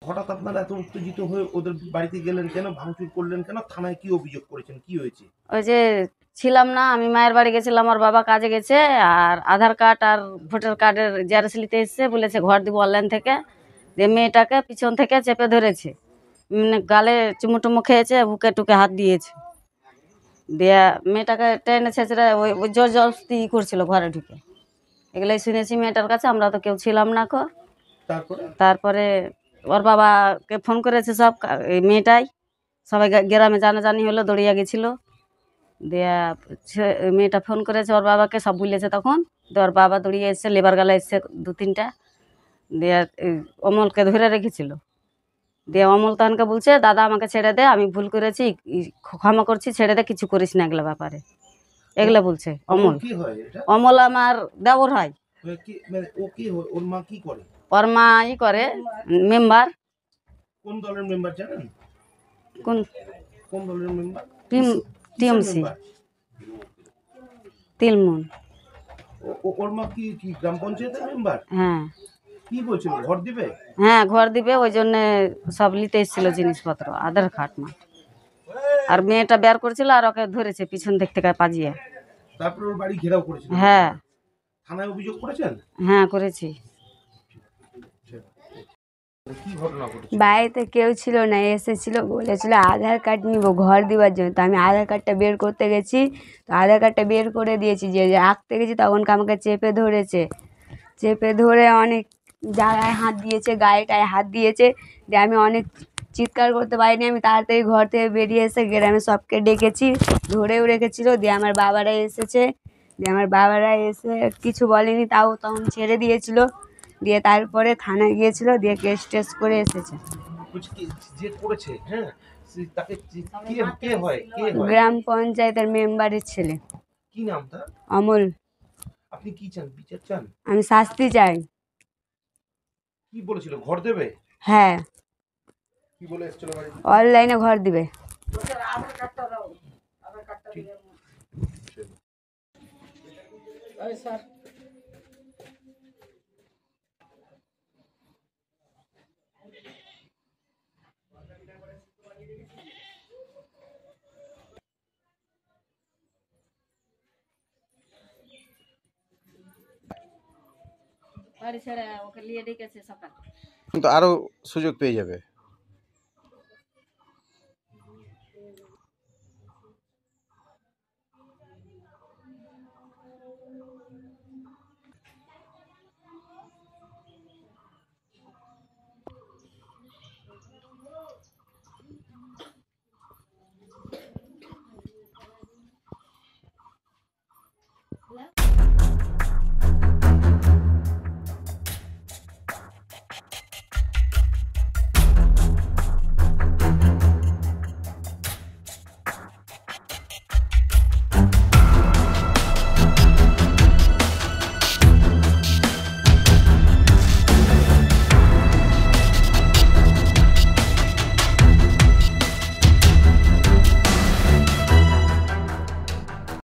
হঠাৎ আপনারা এত উত্তেজিত হয়ে ওদের বাড়িতে গেলেন কেন, ভাঙচুর করলেন কেন, থানায় কি অভিযোগ করেছেন, কি হয়েছে? ওই যে ছিলাম না, আমি মায়ের বাড়ি গেছিলাম, আমার বাবা কাজে গেছে, আর আধার কার্ড আর ভোটার কার্ডের জেরক্স নিতে এসছে, বলেছে ঘর দিব অনলাইন থেকে। দিয়ে মেয়েটাকে পিছন থেকে চেপে ধরেছে, গালে চুমু টুমু খেয়েছে, বুকে টুকে হাত দিয়েছে। দিয়ে মেয়েটাকে টেনে ছেঁচড়ে ওই জোর জবরদস্তি করছিল ঘরে ঢুকে। এগুলোই শুনেছি মেয়েটার কাছে, আমরা তো কেউ ছিলাম না। তারপরে ওর বাবাকে ফোন করেছে সব, এই মেয়েটাই সবাই গ্রামে জানাজানি হলো, দৌড়িয়ে গেছিল। দিয়া মেয়েটা ফোন করেছে ওর বাবাকে, সব বলেছে তখন। দিয়ে ওর বাবা দৌড়িয়ে এসছে, লেবার গালা এসছে 2-3টা। দিয়ে অমলকে ধরে রেখেছিল। দিয়ে অমল তখনকে বলছে, দাদা আমাকে ছেড়ে দে, আমি ভুল করেছি, ক্ষমা করছি, ছেড়ে দে, কিছু করিস না এগুলো ব্যাপারে, এগুলো বলছে অমল। অমল আমার দেওর হয়। ওর মা ই করে, মেম্বার। কোন দলের মেম্বার জানেন? কোন দলের মেম্বার? টিএমসি তিলমুন। ওর মা কি গ্রাম পঞ্চায়েতের মেম্বার? হ্যাঁ। কি বলছিল, ঘর দিবে? হ্যাঁ, ঘর দিবে, ওই জন্য সব নিতে এসেছিল জিনিসপত্র, আধার কার্ড মা। আর মেয়েটা বের করেছিল, আর ওকে ধরেছে পিছন দিক থেকে পাজিয়ে। তারপর ওর বাড়ি ঘেরাও করেছিল? হ্যাঁ। থানায় অভিযোগ করেছেন? হ্যাঁ, করেছি। বাড়িতে কেউ ছিল না, এসেছিল, বলেছিল আধার কার্ড নিব ঘর দেওয়ার জন্য। তো আমি আধার কার্ডটা বের করতে গেছি, তো আধার কার্ডটা বের করে দিয়েছি, যে আঁকতে গেছি তখনকে আমাকে চেপে ধরেছে। চেপে ধরে অনেক জায়গায় হাত দিয়েছে, গায়েটায় হাত দিয়েছে। দিয়ে আমি অনেক চিৎকার করতে পারিনি, আমি তাড়াতাড়ি ঘর থেকে বেরিয়ে এসে গ্রামে সবকে ডেকেছি, ধরেও রেখেছিল। দিয়ে আমার বাবারা এসেছে, দিয়ে আমার বাবারা এসে কিছু বলেনি, তাও তখন ছেড়ে দিয়েছিল। দিয়ে তারপরে থানায় গিয়েছিল, দিয়ে কেস টেস করে এসেছে। গ্রাম পঞ্চায়েতের মেম্বারের ছেলে। কি নাম তার? অমল। আপনি কি চান, বিচার চান? আমি শাস্তি চাই। কি বলেছিল, ঘর দেবে? হ্যাঁ। কি বলে এসেছিল বাড়ি? অনলাইনে ঘর দিবে। বাড়ি ছেড়ে ওকে নিয়ে ডেকেছে সকাল। কিন্তু আরো সুযোগ পেয়ে যাবে।